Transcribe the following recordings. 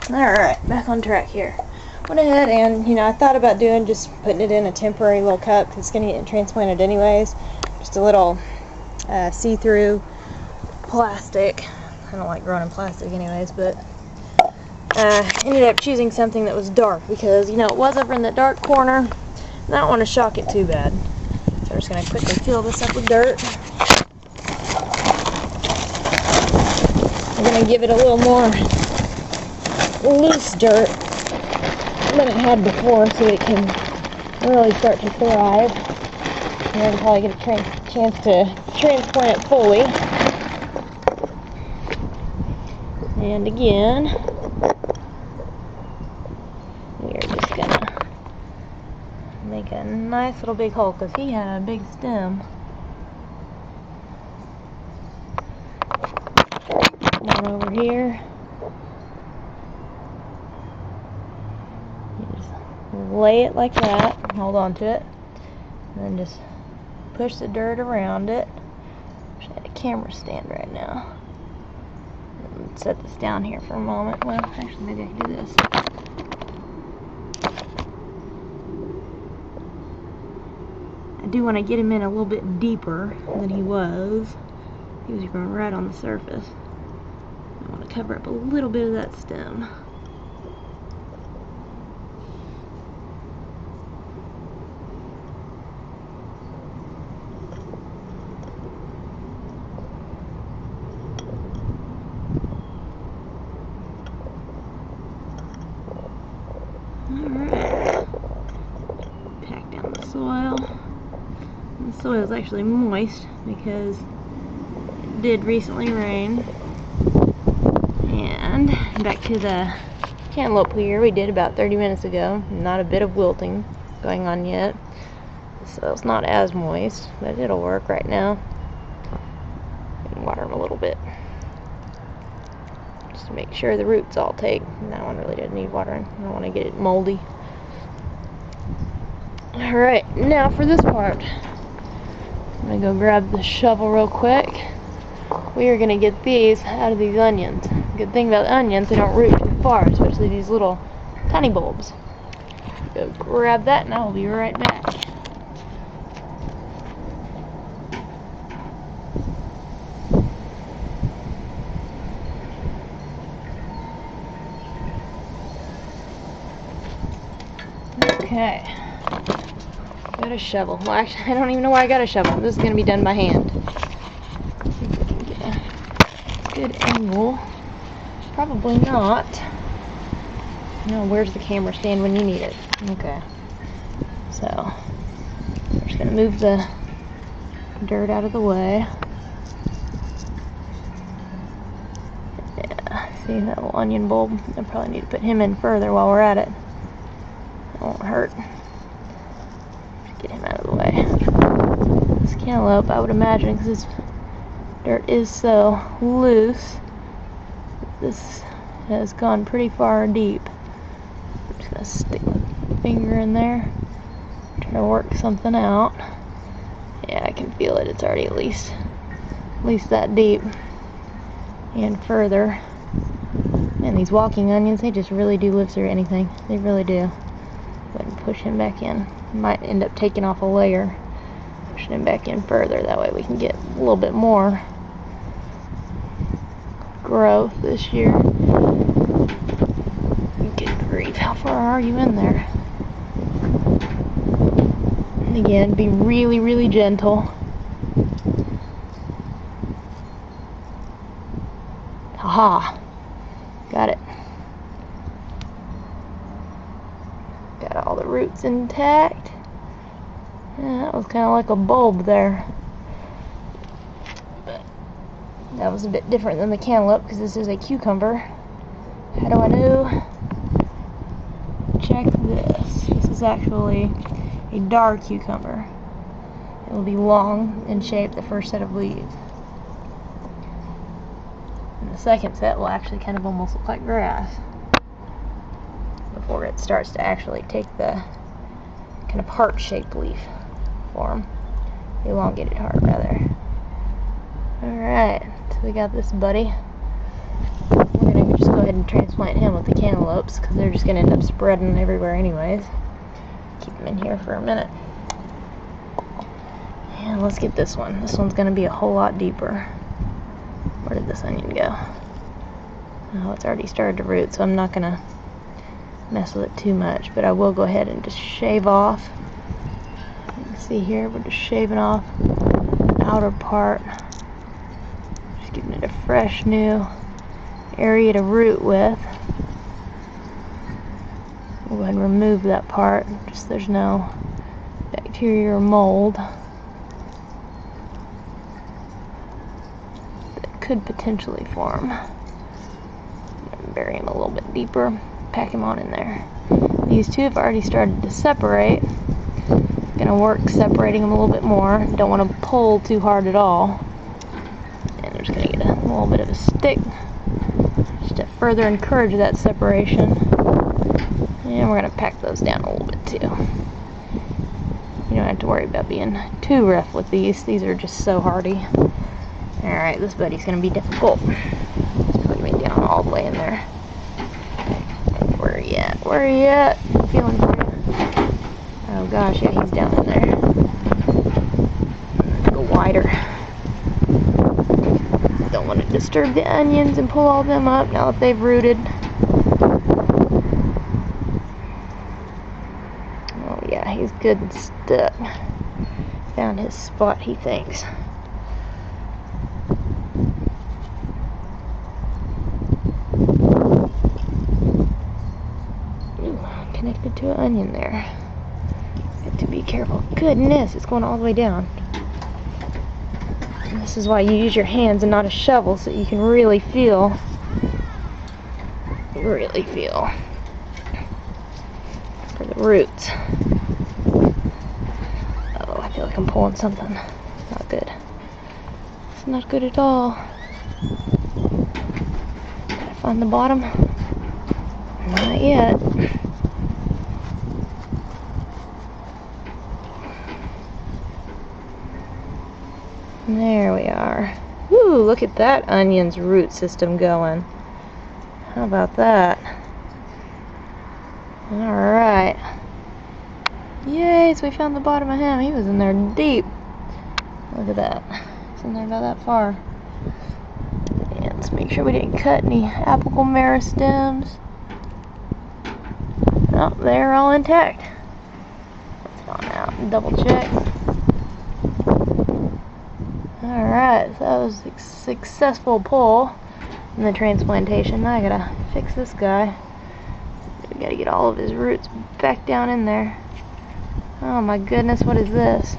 Alright, back on track here. Went ahead and, I thought about just putting it in a temporary little cup because it's going to get transplanted anyways. Just a little see-through plastic. I don't like growing in plastic anyways, but ended up choosing something that was dark because, it was over in the dark corner. And I don't want to shock it too bad. So I'm just going to quickly fill this up with dirt. I'm going to give it a little more loose dirt than it had before so it can really start to thrive. And then probably get a chance to transplant it fully. And again, we are just gonna make a nice little big hole because he had a big stem. One over here. You just lay it like that, hold on to it, and then just push the dirt around it. Wish I had a camera stand right now. Set this down here for a moment. Well, actually, maybe I can do this. I do want to get him in a little bit deeper than he was. He was growing right on the surface. I want to cover up a little bit of that stem. Alright, pack down the soil. And the soil is actually moist because it did recently rain. And back to the cantaloupe here we did about 30 minutes ago. Not a bit of wilting going on yet. So it's not as moist, but it'll work right now. And water them a little bit. Just to make sure the roots all take. That one really doesn't need watering. I don't want to get it moldy. Alright, now for this part. I'm going to go grab the shovel real quick. We are going to get these out of these onions. Good thing about onions, they don't root too far, especially these little tiny bulbs. Go grab that and I will be right back. Okay, got a shovel. Well, actually, I don't even know why I got a shovel. This is going to be done by hand. See if we can get a good angle. Probably not. No, where's the camera stand when you need it? Okay. So, we're just going to move the dirt out of the way. Yeah, see that little onion bulb? I probably need to put him in further while we're at it. That won't hurt. Just get him out of the way. This cantaloupe, I would imagine, because this dirt is so loose, this has gone pretty far deep. I'm just going to stick my finger in there, try to work something out. Yeah, I can feel it. It's already at least that deep and further. Man, these walking onions, they just really do live through anything. They really do. Go ahead and push him back in. Might end up taking off a layer. Pushing him back in further. That way we can get a little bit more growth this year. Good grief, how far are you in there? And again, be really, really gentle. Haha. Got it. Got all the roots intact. Yeah, that was kind of like a bulb there. But that was a bit different than the cantaloupe because this is a cucumber. How do I know? Check this. This is actually a dark cucumber. It will be long in shape, the first set of leaves. And the second set will actually kind of almost look like grass before it starts to actually take the kind of heart-shaped leaf form. Elongated heart, rather. Alright, so we got this buddy. We're going to just go ahead ahead and transplant him with the cantaloupes because they're just going to end up spreading everywhere anyways. Keep them in here for a minute. And let's get this one. This one's going to be a whole lot deeper. Where did this onion go? Oh, it's already started to root, so I'm not going to mess with it too much, but I will go ahead and just shave off. You can see here, we're just shaving off the outer part. Just giving it a fresh new area to root with. We'll go ahead and remove that part, just so there's no bacteria or mold that could potentially form. Bury him a little bit deeper, pack him on in there. These two have already started to separate. Gonna work separating them a little bit more. Don't want to pull too hard at all. And I'm just gonna get a little bit of a stick just to further encourage that separation. And we're gonna pack those down a little bit too. You don't have to worry about being too rough with these. These are just so hardy. Alright, this buddy's gonna be difficult. Put me down all the way in there. Where are you at? Where are you at? I'm feeling for you. Oh gosh, yeah, he's down in there. Go wider. Don't want to disturb the onions and pull all them up now that they've rooted. Oh yeah, he's good and stuck. Found his spot, he thinks. Connected to an onion there. Got to be careful. Goodness, it's going all the way down. And this is why you use your hands and not a shovel, so you can really feel for the roots. Oh, I feel like I'm pulling something. Not good. It's not good at all. Gotta find the bottom. Not yet. There we are. Woo, look at that onion's root system going. How about that? Alright. Yay, so we found the bottom of him. He was in there deep. Look at that. He's in there about that far. And let's make sure we didn't cut any apical meristems. Oh, they're all intact. Let's go on out and double check. Alright, so that was a successful pull in the transplantation. Now I gotta fix this guy. We gotta get all of his roots back down in there. Oh my goodness, what is this?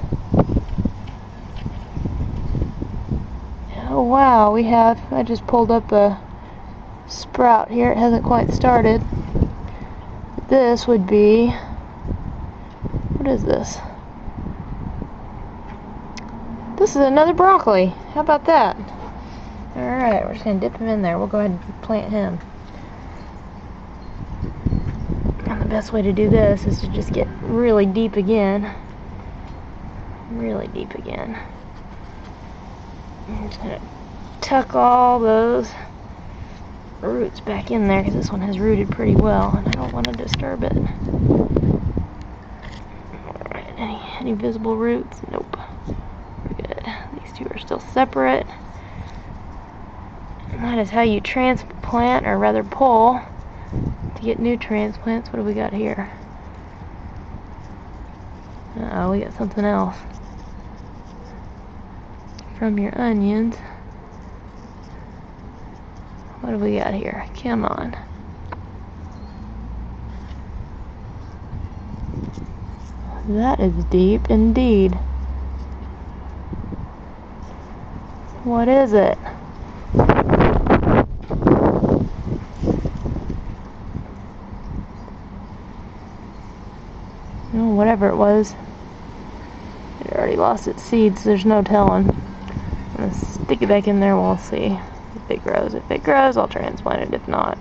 Oh wow, I just pulled up a sprout here. It hasn't quite started. This would be, what is this? This is another broccoli. How about that? Alright, we're just going to dip him in there. We'll go ahead and plant him. And the best way to do this is to just get really deep again. Really deep again. I'm just going to tuck all those roots back in there because this one has rooted pretty well and I don't want to disturb it. Alright, any visible roots? Nope. These two are still separate. And that is how you transplant, or rather pull, to get new transplants. What do we got here? Uh-oh, we got something else. From your onions. What do we got here? Come on. That is deep indeed. What is it? Oh, whatever it was. It already lost its seeds, so there's no telling. I'm going to stick it back in there, we'll see if it grows. If it grows, I'll transplant it. If not,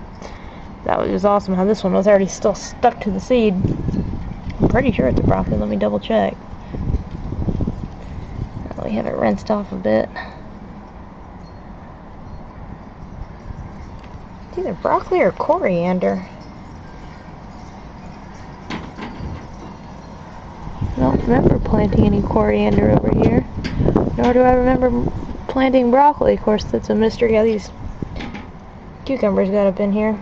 that was just awesome how this one was already still stuck to the seed. I'm pretty sure it's a broccoli. Let me double check. We have it rinsed off a bit. It's either broccoli or coriander. I don't remember planting any coriander over here, nor do I remember planting broccoli. Of course, that's a mystery how these cucumbers got up in here.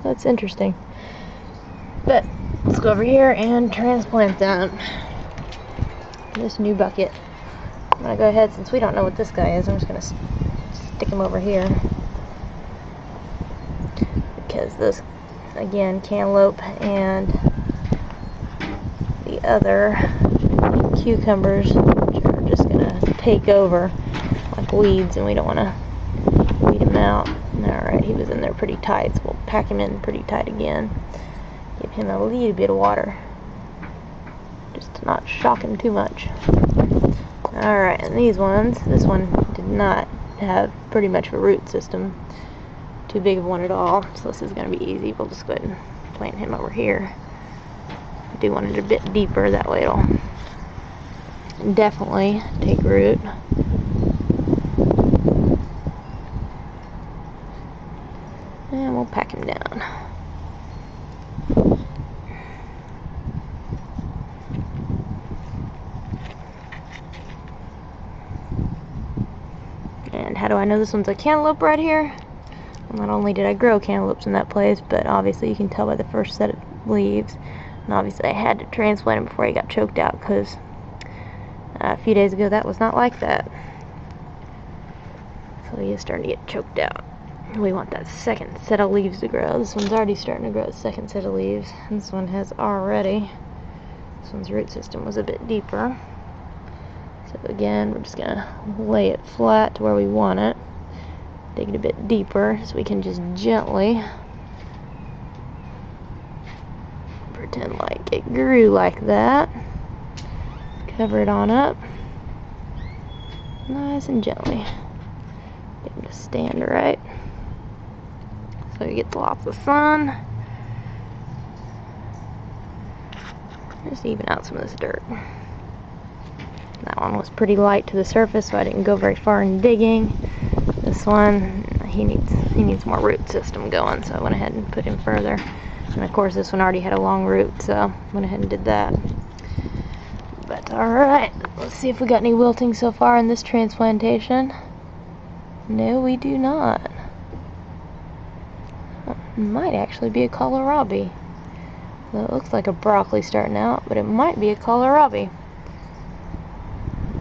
That's interesting. But let's go over here and transplant them. This new bucket. I'm gonna go ahead, since we don't know what this guy is, I'm just gonna stick him over here. Because this, again, cantaloupe and the other cucumbers, which are just gonna take over like weeds, and we don't want to weed him out. Alright, he was in there pretty tight, so we'll pack him in pretty tight again. Give him a little bit of water, just to not shock him too much. Alright, and these ones, this one did not have pretty much of a root system. Too big of one at all, so this is going to be easy. We'll just go ahead and plant him over here. I do want it a bit deeper, that way it'll definitely take root. And we'll pack him down. And how do I know this one's a cantaloupe right here? Well, not only did I grow cantaloupes in that place, but obviously you can tell by the first set of leaves. And obviously I had to transplant him before he got choked out, because a few days ago that was not like that. So he is starting to get choked out. We want that second set of leaves to grow. This one's already starting to grow a second set of leaves. This one has already. This one's root system was a bit deeper. So again, we're just going to lay it flat to where we want it. Dig it a bit deeper so we can just gently pretend like it grew like that. Cover it on up. Nice and gently. Get him to stand right, so he gets lots of sun. Just even out some of this dirt. That one was pretty light to the surface, so I didn't go very far in digging. This one, he needs more root system going, so I went ahead and put him further. And of course this one already had a long root, so I went ahead and did that. But alright, let's see if we got any wilting so far in this transplantation. No, we do not. It might actually be a kohlrabi. Well, it looks like a broccoli starting out, but it might be a kohlrabi.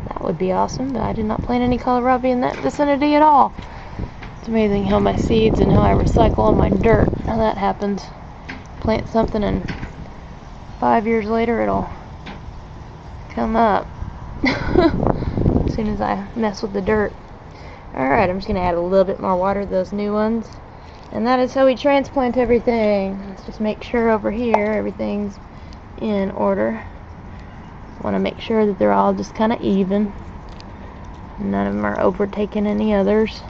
That would be awesome, but I did not plant any kohlrabi in that vicinity at all. It's amazing how my seeds and how I recycle all my dirt, how that happens. Plant something and 5 years later it'll come up as soon as I mess with the dirt. Alright, I'm just going to add a little bit more water to those new ones. And that is how we transplant everything. Let's just make sure over here everything's in order. Want to make sure that they're all just kind of even. None of them are overtaking any others.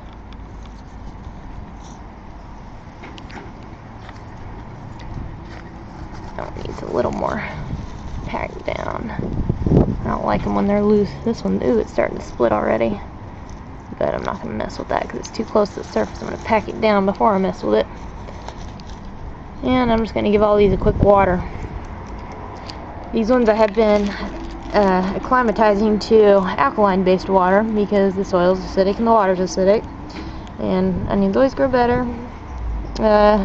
Oh, it needs a little more packed down. I don't like them when they're loose. This one, ooh, it's starting to split already. But I'm not going to mess with that because it's too close to the surface. I'm going to pack it down before I mess with it. And I'm just going to give all these a quick water. These ones I have been acclimatizing to alkaline based water because the soil is acidic and the water is acidic. And onions always grow better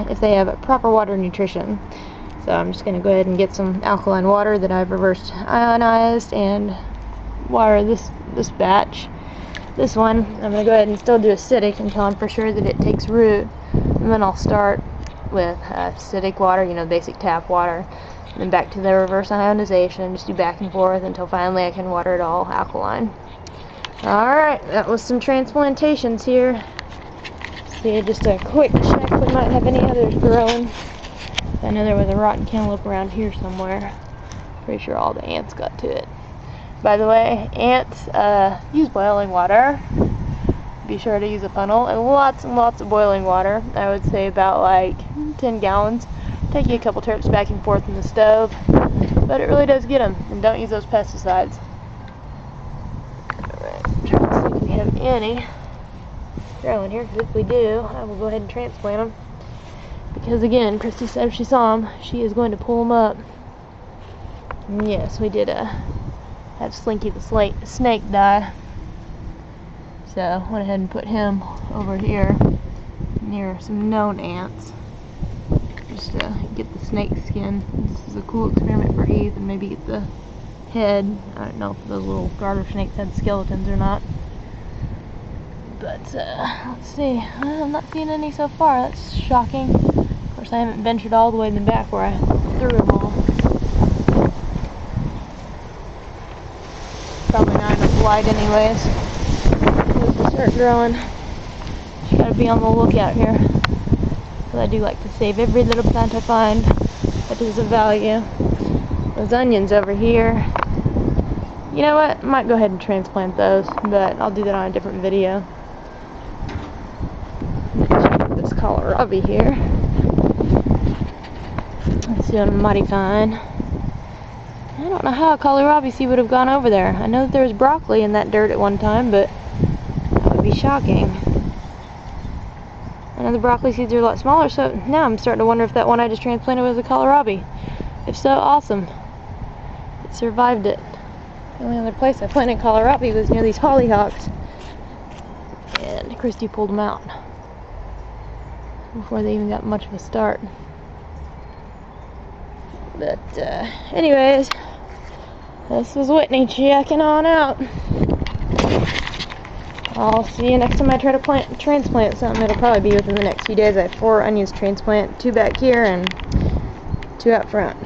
if they have proper water nutrition. So I'm just going to go ahead and get some alkaline water that I've reversed ionized and water this batch. This one, I'm going to go ahead and still do acidic until I'm for sure that it takes root. And then I'll start with acidic water, you know, basic tap water. And then back to the reverse ionization. Just do back and forth until finally I can water it all alkaline. Alright, that was some transplantations here. See, just a quick check. We might have any others growing. I know there was a rotten cantaloupe around here somewhere. Pretty sure all the ants got to it. By the way, ants use boiling water. Be sure to use a funnel and lots of boiling water. I would say about like 10 gallons. Take you a couple trips back and forth in the stove, but it really does get them. And don't use those pesticides. Alright, try to see if we have any growing here, because if we do, I will go ahead and transplant them. Because again, Christy said if she saw them, she is going to pull them up. And yes, we did have Slinky the snake die. So I went ahead and put him over here near some known ants, just to get the snake skin. This is a cool experiment for Eve, and maybe get the head. I don't know if the little garter snakes had skeletons or not. But let's see. I'm not seeing any so far. That's shocking. Of course, I haven't ventured all the way in the back where I threw them all. Probably not enough light anyways. As they start growing, just gotta be on the lookout here. Because I do like to save every little plant I find that is of value. Those onions over here, you know what? I might go ahead and transplant those, but I'll do that on a different video. This kohlrabi here, it's doing mighty fine. I don't know how a kohlrabi seed would have gone over there. I know that there was broccoli in that dirt at one time, but that would be shocking. I know the broccoli seeds are a lot smaller, so now I'm starting to wonder if that one I just transplanted was a kohlrabi. If so, awesome. It survived it. The only other place I planted kohlrabi was near these hollyhocks. And Christy pulled them out before they even got much of a start. But anyways, this was Whitney checking on out. I'll see you next time I try to transplant something. It'll probably be within the next few days. I have 4 onions transplant, 2 back here and 2 out front.